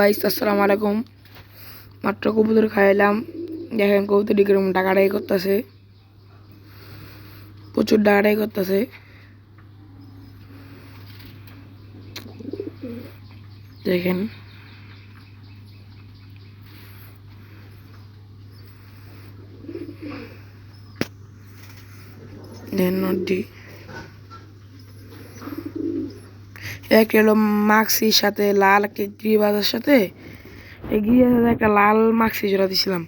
Guys আসসালামু আলাইকুম। মাত্র কবুতর খাইলাম। দেখেন কবুতরটি কিরকম ডাকাডাকি করতেছে, প্রচুর ডাকাডাকি করতেছে। দেখেন নদী একটা হলো মাক্সির সাথে লাল একটা গ্রিবাজের সাথে এই গ্রিবাজের একটা লাল মাক্সি জোড়া দিছিলাম।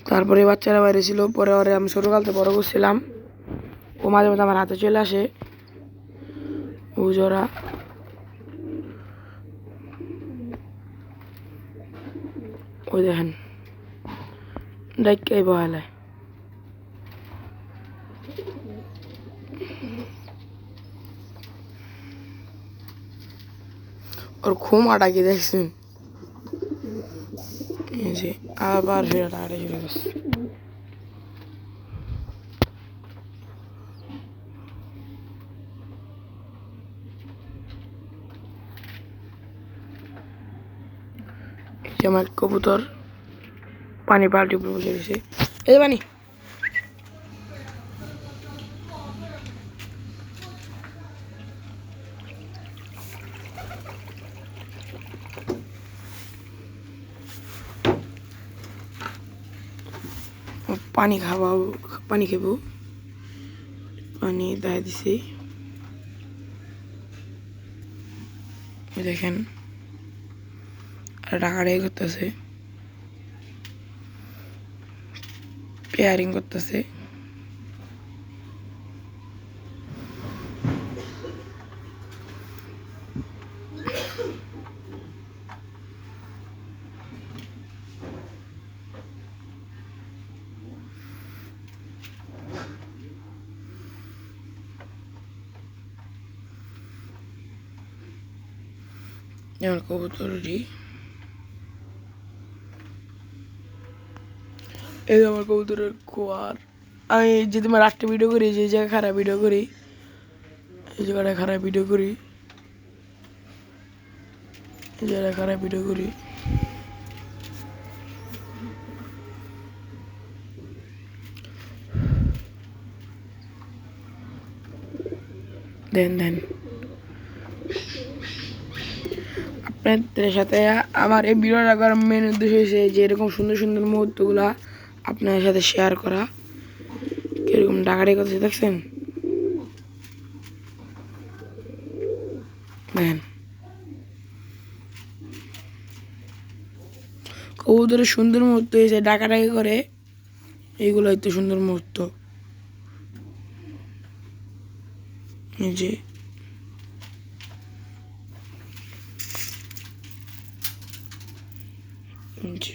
তারপরে বাচ্চারা বাইরে ছিল, পরে ওরে আমি ছোটোকালতে বড় করছিলাম। ও মাঝে মাঝে আমার হাতে চলে আসে ও জোড়া। ওই দেখেন ডাইকাই বহালায়। ওর খুমাটা কি দেখছেন? এই যে আবার ফেরা টাকাটা শুরু করছে। এই যে আমার কবুতর পানি বালতি উপরে বসে গেছে। এই যে পানি পানি খাওয়াও, পানি খাবো, পানি দেয় দিছি। দেখেন ডাকাডাকি করতেছে, পেয়ারিং করতেছে। আমার কবুতরটি, এই যে আমার কবুতরের খোয়ার। আমি যে তোমার একটা ভিডিও করি, যে জায়গায় খারাপ ভিডিও করি, এই জায়গাটা খারাপ ভিডিও করি, এই জায়গাটা খারাপ ভিডিও করি। দেন দেন আপনাদের সাথে আমার এই ভিডিওটা করার মেন উদ্দেশ্য হয়েছে যে এরকম সুন্দর সুন্দর মুহূর্তগুলা আপনাদের সাথে শেয়ার করা। কিরকম ডাকাডাকি করতেছে দেখছেন? দেখেন কবুতরের সুন্দর মুহূর্ত হয়েছে ডাকাডাকি করে, এইগুলো হয়তো সুন্দর মুহূর্ত। এই যে জি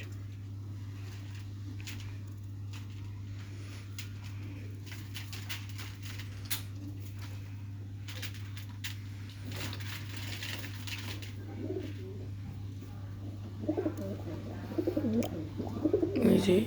এই যে